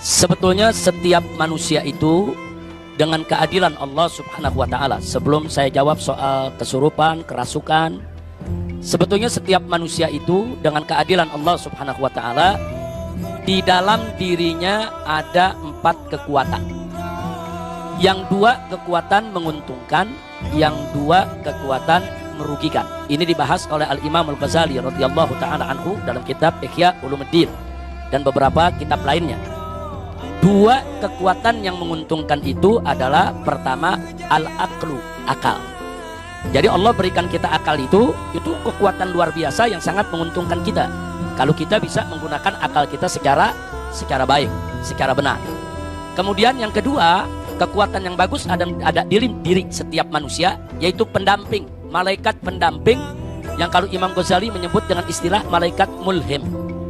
Sebetulnya setiap manusia itu dengan keadilan Allah Subhanahu wa Ta'ala. Sebelum saya jawab soal kesurupan, kerasukan, sebetulnya setiap manusia itu dengan keadilan Allah Subhanahu wa Ta'ala, di dalam dirinya ada 4 kekuatan. Yang 2 kekuatan menguntungkan, yang 2 kekuatan merugikan. Ini dibahas oleh Al-Imam Al-Ghazali radhiyallahu ta'ala anhu dalam kitab Ihya Ulumuddin dan beberapa kitab lainnya. 2 kekuatan yang menguntungkan itu adalah pertama al-aqlu, akal. Jadi Allah berikan kita akal itu kekuatan luar biasa yang sangat menguntungkan kita. Kalau kita bisa menggunakan akal kita secara baik, secara benar. Kemudian yang kedua, kekuatan yang bagus ada diri setiap manusia, yaitu pendamping, malaikat pendamping yang kalau Imam Ghazali menyebut dengan istilah malaikat mulhim.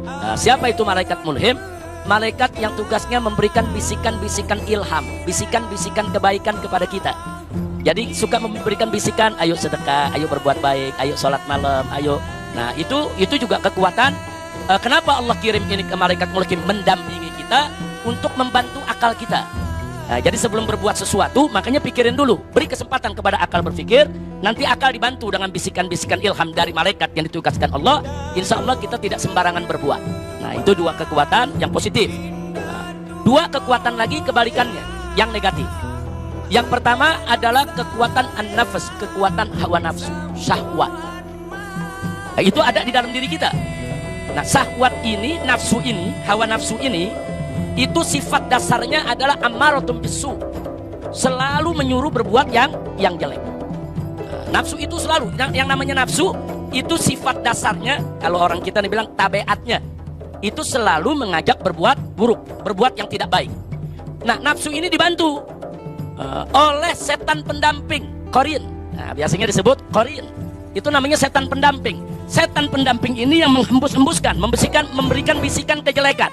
Nah, siapa itu malaikat mulhim? Malaikat yang tugasnya memberikan bisikan-bisikan ilham, bisikan-bisikan kebaikan kepada kita. Jadi suka memberikan bisikan, ayo sedekah, ayo berbuat baik, ayo sholat malam, ayo. Nah itu juga kekuatan. Kenapa Allah kirim ini ke malaikat mulhim, mendampingi kita untuk membantu akal kita. Nah, jadi sebelum berbuat sesuatu, makanya pikirin dulu, beri kesempatan kepada akal berpikir. Nanti akal dibantu dengan bisikan-bisikan ilham dari malaikat yang ditugaskan Allah. Insya Allah kita tidak sembarangan berbuat. Nah itu 2 kekuatan yang positif. Nah, 2 kekuatan lagi kebalikannya, yang negatif. Yang pertama adalah kekuatan an-nafs, kekuatan hawa nafsu, syahwat. Nah, itu ada di dalam diri kita. Nah syahwat ini, nafsu ini, hawa nafsu ini, itu sifat dasarnya adalah ammaratun bisu, selalu menyuruh berbuat yang jelek. Nafsu itu selalu, yang namanya nafsu itu sifat dasarnya, kalau orang kita bilang tabiatnya, itu selalu mengajak berbuat buruk, berbuat yang tidak baik. Nah nafsu ini dibantu oleh setan pendamping, qarin. Nah, biasanya disebut qarin. Itu namanya setan pendamping. Setan pendamping ini yang menghembus-hembuskan, memberikan bisikan kejelekan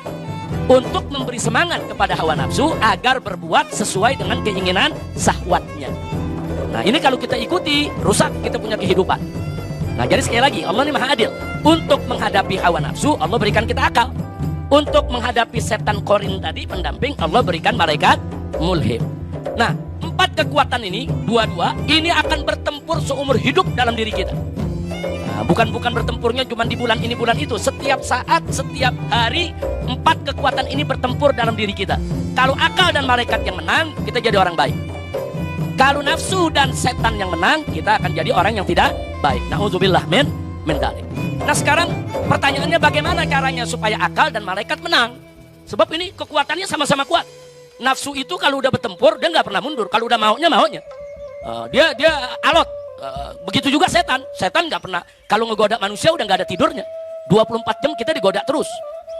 untuk memberi semangat kepada hawa nafsu agar berbuat sesuai dengan keinginan syahwatnya. Nah ini kalau kita ikuti, rusak kita punya kehidupan. Nah jadi sekali lagi, Allah ini maha adil. Untuk menghadapi hawa nafsu, Allah berikan kita akal. Untuk menghadapi setan qarin tadi, pendamping, Allah berikan malaikat mulhim. Nah 4 kekuatan ini, dua-dua ini akan bertempur seumur hidup dalam diri kita. Nah, bukan bertempurnya cuma di bulan ini bulan itu. Setiap saat, setiap hari 4 kekuatan ini bertempur dalam diri kita. Kalau akal dan malaikat yang menang, kita jadi orang baik. Kalau nafsu dan setan yang menang, kita akan jadi orang yang tidak baik. Na'udzubillah min dzalik. Nah sekarang pertanyaannya, bagaimana caranya supaya akal dan malaikat menang? Sebab ini kekuatannya sama-sama kuat. Nafsu itu kalau udah bertempur, dia nggak pernah mundur. Kalau udah maunya. Dia alot. Begitu juga setan nggak pernah, kalau ngegoda manusia udah nggak ada tidurnya, 24 jam kita digoda terus.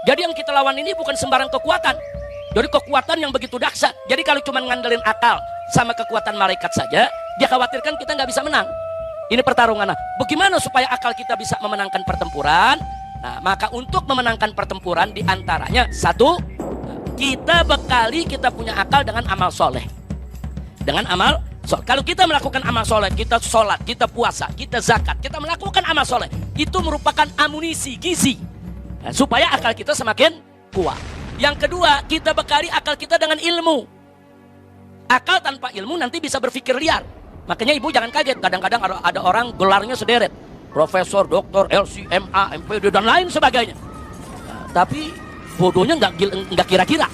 Jadi yang kita lawan ini bukan sembarang kekuatan, jadi kekuatan yang begitu dahsyat. Jadi kalau cuma ngandelin akal sama kekuatan malaikat saja, dia khawatirkan kita nggak bisa menang. Ini pertarungan. Nah, bagaimana supaya akal kita bisa memenangkan pertempuran? Nah, maka untuk memenangkan pertempuran diantaranya, 1, kita bekali kita punya akal dengan amal soleh. Dengan amal soleh. Kalau kita melakukan amal soleh, kita sholat, kita puasa, kita zakat, kita melakukan amal soleh, itu merupakan amunisi, gizi, nah, supaya akal kita semakin kuat. Yang kedua, kita bekali akal kita dengan ilmu. Akal tanpa ilmu nanti bisa berpikir liar. Makanya ibu jangan kaget, kadang-kadang ada orang gelarnya sederet, profesor, doktor, LC, MA, MPD, dan lain sebagainya. Nah, tapi bodohnya nggak kira-kira.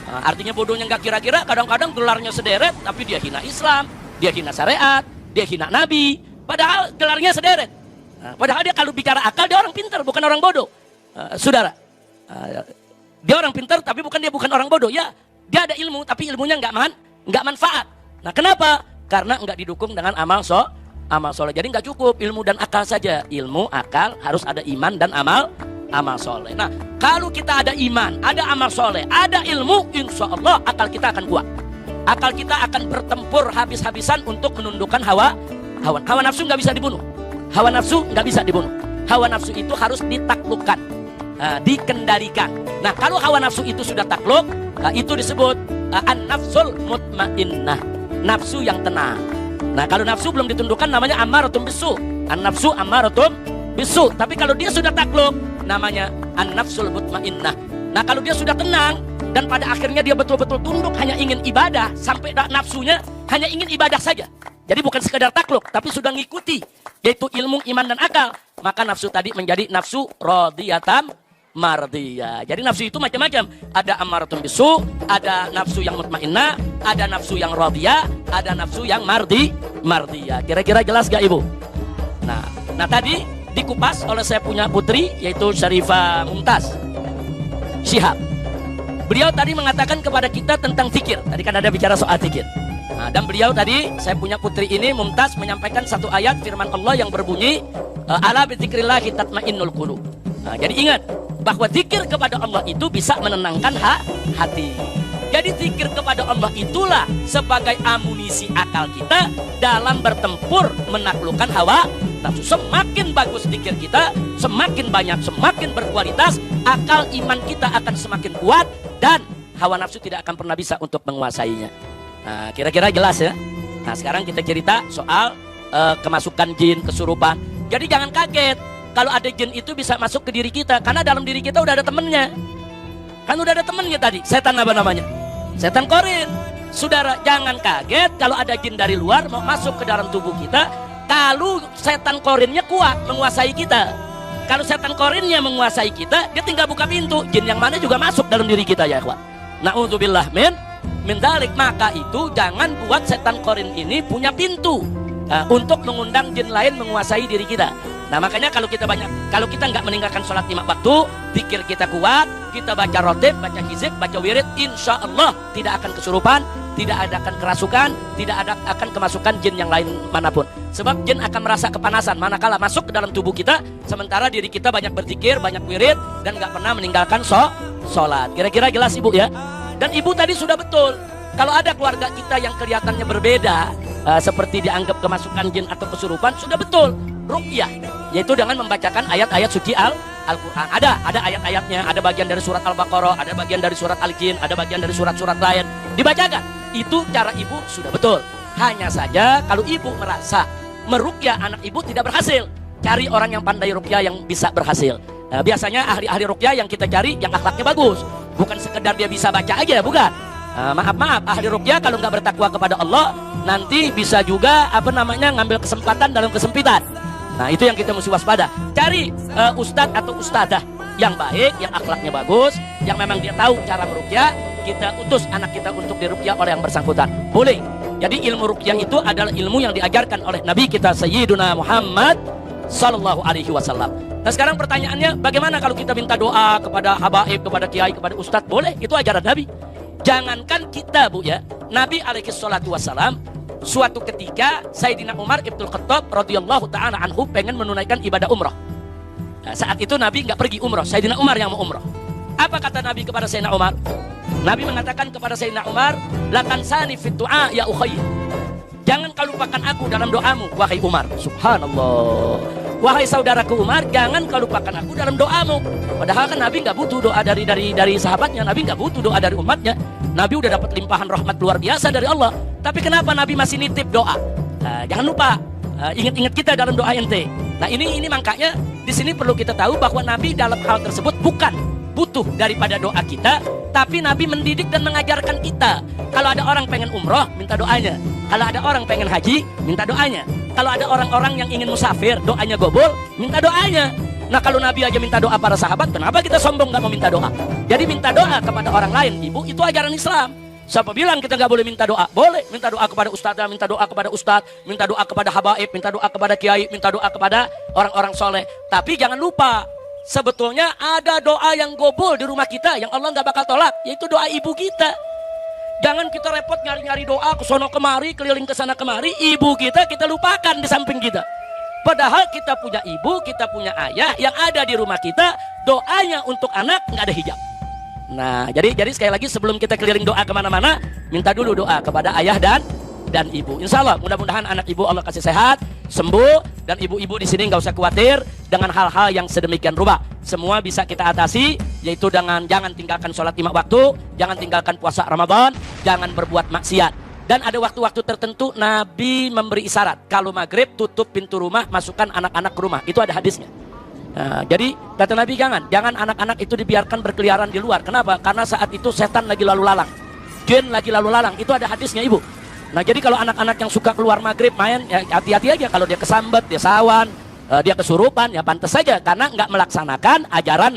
Nah, artinya bodohnya nggak kira-kira, kadang-kadang gelarnya sederet, tapi dia hina Islam, dia hina syariat, dia hina Nabi, padahal gelarnya sederet. Nah, padahal dia kalau bicara akal, dia orang pintar, bukan orang bodoh. Saudara, dia orang pintar, tapi bukan orang bodoh. Ya, dia ada ilmu, tapi ilmunya nggak manfaat. Nah, kenapa? Karena nggak didukung dengan amal soleh. Jadi nggak cukup ilmu dan akal saja. Ilmu, akal, harus ada iman dan amal soleh. Nah, kalau kita ada iman, ada amal soleh, ada ilmu, insya Allah akal kita akan kuat. Akal kita akan bertempur habis-habisan untuk menundukkan hawa nafsu. Nggak bisa dibunuh. Hawa nafsu nggak bisa dibunuh. Hawa nafsu itu harus ditaklukkan, dikendalikan. Nah, kalau hawa nafsu itu sudah takluk, itu disebut an-nafsul mutmainnah, nafsu yang tenang. Nah, kalau nafsu belum ditundukkan namanya ammaratun bisu. An-nafsu ammaratun bisu. Tapi kalau dia sudah takluk, namanya an-nafsul mutmainnah, Nah kalau dia sudah tenang dan pada akhirnya dia betul-betul tunduk hanya ingin ibadah, sampai nafsunya hanya ingin ibadah saja. Jadi bukan sekedar takluk, tapi sudah ngikuti, yaitu ilmu, iman, dan akal. Maka nafsu tadi menjadi nafsu radiyatam mardiyah. Jadi nafsu itu macam-macam. Ada ammaratun bisu, ada nafsu yang mutmainnah, ada nafsu yang radiyah, ada nafsu yang mardiyah. Kira-kira jelas gak Ibu? Nah tadi dikupas oleh saya punya putri, yaitu Syarifah Mumtaz Syihab. Beliau tadi mengatakan kepada kita tentang fikir. Tadi kan ada bicara soal fikir. Nah, dan beliau tadi, saya punya putri ini, Mumtaz, menyampaikan satu ayat firman Allah yang berbunyi, ala bidzikrillahi tatmainnul qulub. Nah, jadi ingat bahwa zikir kepada Allah itu bisa menenangkan hati. Jadi zikir kepada Allah itulah sebagai amunisi akal kita dalam bertempur menaklukkan hawa nafsu. Semakin bagus zikir kita, semakin banyak, semakin berkualitas, akal iman kita akan semakin kuat dan hawa nafsu tidak akan pernah bisa untuk menguasainya. Nah, kira-kira jelas ya. Nah, sekarang kita cerita soal kemasukan jin, kesurupan. Jadi jangan kaget kalau ada jin itu bisa masuk ke diri kita, karena dalam diri kita udah ada temennya. Kan udah ada temennya tadi. Setan apa namanya? Setan korin. Saudara, jangan kaget kalau ada jin dari luar mau masuk ke dalam tubuh kita. Kalau setan korinnya kuat menguasai kita. Kalau setan korinnya menguasai kita, dia tinggal buka pintu, jin yang mana juga masuk dalam diri kita ya, ikhwan. Na'udzubillah min dzalik. Maka itu jangan buat setan korin ini punya pintu untuk mengundang jin lain menguasai diri kita. Nah makanya kalau kita nggak meninggalkan sholat 5 waktu, zikir kita kuat, kita baca rotib, baca hizib, baca wirid, insya Allah tidak akan kesurupan, tidak akan kerasukan, tidak akan kemasukan jin yang lain manapun. Sebab jin akan merasa kepanasan manakala masuk ke dalam tubuh kita, sementara diri kita banyak berzikir, banyak wirid, dan nggak pernah meninggalkan sholat. Kira-kira jelas Ibu ya? Dan Ibu tadi sudah betul. Kalau ada keluarga kita yang kelihatannya berbeda, seperti dianggap kemasukan jin atau kesurupan, sudah betul. Ruqyah, yaitu dengan membacakan ayat-ayat suci Al-Quran. Ada ayat-ayatnya, ada bagian dari surat Al-Baqarah, ada bagian dari surat Al-Jin, ada bagian dari surat-surat lain. Dibacakan. Itu cara Ibu sudah betul. Hanya saja kalau Ibu merasa meruqyah anak Ibu tidak berhasil, cari orang yang pandai ruqyah yang bisa berhasil. Biasanya ahli-ahli ruqyah yang kita cari yang akhlaknya bagus, bukan sekedar dia bisa baca aja, bukan. Maaf, ahli ruqyah kalau nggak bertakwa kepada Allah, nanti bisa juga ngambil kesempatan dalam kesempitan. Nah itu yang kita mesti waspada. Cari ustadz atau ustadzah yang baik, yang akhlaknya bagus, yang memang dia tahu cara meruqyah. Kita utus anak kita untuk diruqyah oleh yang bersangkutan. Boleh. Jadi ilmu ruqyah itu adalah ilmu yang diajarkan oleh Nabi kita Sayyiduna Muhammad Sallallahu Alaihi Wasallam. Nah sekarang pertanyaannya, bagaimana kalau kita minta doa kepada habaib, kepada kiai, kepada ustadz? Boleh, itu ajaran Nabi. Jangankan kita Bu ya, Nabi alaihi salatu wassalam suatu ketika Sayyidina Umar Ibnul Khattab radhiyallahu ta'ala anhu pengen menunaikan ibadah umrah. Nah, saat itu Nabi nggak pergi umrah, Sayyidina Umar yang mau umrah. Apa kata Nabi kepada Sayyidina Umar? Nabi mengatakan kepada Sayyidina Umar, la tansani fit du'a ya ukhay. Jangan kau lupakan aku dalam doamu, wahai Umar. Subhanallah. Wahai saudaraku Umar, jangan kau lupakan aku dalam doamu. Padahal kan Nabi nggak butuh doa dari sahabatnya, Nabi nggak butuh doa dari umatnya. Nabi udah dapat limpahan rahmat luar biasa dari Allah. Tapi kenapa Nabi masih nitip doa? Nah, jangan lupa ingat-ingat kita dalam doa ente. Nah ini makanya di sini perlu kita tahu bahwa Nabi dalam hal tersebut bukan butuh daripada doa kita, tapi Nabi mendidik dan mengajarkan kita. Kalau ada orang pengen umroh, minta doanya. Kalau ada orang pengen haji, minta doanya. Kalau ada orang-orang yang ingin musafir, doanya gobol, minta doanya. Nah kalau Nabi aja minta doa para sahabat, kenapa kita sombong gak mau minta doa? Jadi minta doa kepada orang lain, Ibu, itu ajaran Islam. Siapa bilang kita gak boleh minta doa? Boleh, minta doa kepada ustadzah, minta doa kepada ustadz, minta doa kepada habaib, minta doa kepada kiai, minta doa kepada orang-orang soleh. Tapi jangan lupa, sebetulnya ada doa yang gobol di rumah kita yang Allah gak bakal tolak, yaitu doa ibu kita. Jangan kita repot nyari-nyari doa ke sono kemari, keliling ke sana kemari, ibu kita lupakan di samping kita. Padahal kita punya ibu, kita punya ayah yang ada di rumah kita, doanya untuk anak nggak ada hijab. Nah, jadi sekali lagi sebelum kita keliling doa kemana-mana, minta dulu doa kepada ayah dan ibu. Insya Allah, mudah-mudahan anak ibu Allah kasih sehat, sembuh, dan ibu-ibu di sini nggak usah khawatir dengan hal-hal yang sedemikian rupa. Semua bisa kita atasi, yaitu dengan jangan tinggalkan sholat 5 waktu, jangan tinggalkan puasa Ramadan, jangan berbuat maksiat. Dan ada waktu-waktu tertentu Nabi memberi isyarat, kalau maghrib tutup pintu rumah, masukkan anak-anak ke rumah. Itu ada hadisnya. Nah, jadi kata Nabi jangan anak-anak itu dibiarkan berkeliaran di luar. Kenapa? Karena saat itu setan lagi lalu lalang, jin lagi lalu lalang. Itu ada hadisnya ibu. Nah jadi kalau anak-anak yang suka keluar maghrib main, ya hati-hati aja. Kalau dia kesambet, dia sawan, dia kesurupan, ya pantas saja karena nggak melaksanakan ajaran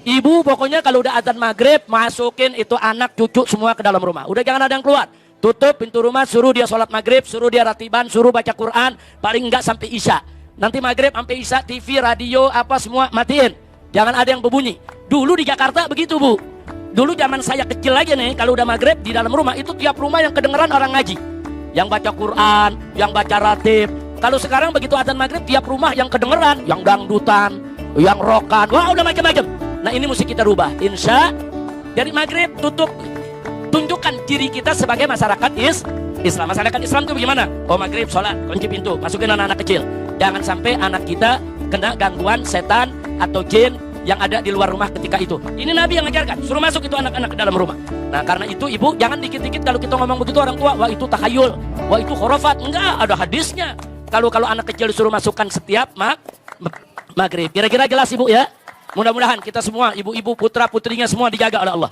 ibu. Pokoknya kalau udah azan maghrib, masukin itu anak cucu semua ke dalam rumah. Udah jangan ada yang keluar. Tutup pintu rumah, suruh dia sholat maghrib, suruh dia ratiban, suruh baca Quran, paling enggak sampai isya. Nanti maghrib sampai isya, TV, radio, apa semua matiin. Jangan ada yang berbunyi. Dulu di Jakarta begitu bu. Dulu zaman saya kecil aja nih, kalau udah maghrib di dalam rumah itu tiap rumah yang kedengeran orang ngaji, yang baca Quran, yang baca ratib. Kalau sekarang begitu azan maghrib tiap rumah yang kedengeran, yang dangdutan, yang rokan, wah udah macam-macam. Nah ini mesti kita rubah. Insya dari maghrib tutup, tunjukkan diri kita sebagai masyarakat Islam. Masyarakat Islam itu bagaimana? Oh maghrib sholat, kunci pintu, masukin anak-anak kecil. Jangan sampai anak kita kena gangguan setan atau jin yang ada di luar rumah ketika itu. Ini Nabi yang ngajarkan, suruh masuk itu anak-anak ke dalam rumah. Nah karena itu ibu jangan dikit-dikit kalau kita ngomong begitu orang tua, wah itu takhayul, wah itu khurafat. Enggak, ada hadisnya. Kalau anak kecil disuruh masukkan setiap maghrib. Kira-kira jelas ibu ya? Mudah-mudahan kita semua, ibu-ibu, putra-putrinya semua dijaga oleh Allah.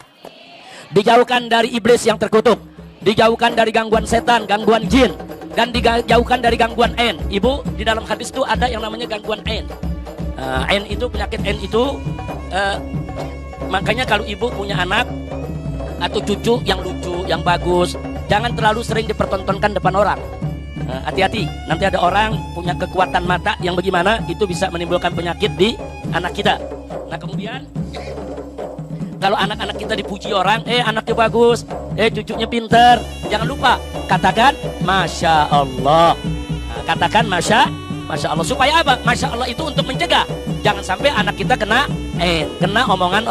Dijauhkan dari iblis yang terkutuk, dijauhkan dari gangguan setan, gangguan jin, dan dijauhkan dari gangguan ain. Ibu, di dalam hadis itu ada yang namanya gangguan ain. Ain itu, penyakit ain itu, makanya kalau ibu punya anak atau cucu yang lucu, yang bagus, jangan terlalu sering dipertontonkan depan orang. Hati-hati, nanti ada orang punya kekuatan mata yang bagaimana itu bisa menimbulkan penyakit di anak kita. Nah kemudian kalau anak-anak kita dipuji orang, anaknya bagus, cucunya pinter, jangan lupa katakan Masya Allah. Nah, katakan Masya Allah. Supaya apa? Masya Allah itu untuk mencegah jangan sampai anak kita kena omongan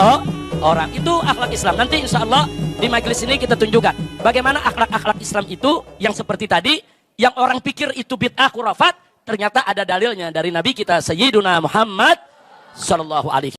orang. Itu akhlak Islam. Nanti insya Allah di majelis ini kita tunjukkan bagaimana akhlak-akhlak Islam itu yang seperti tadi, yang orang pikir itu bid'ah khurafat, ternyata ada dalilnya dari Nabi kita Sayyiduna Muhammad sallallahu alaihi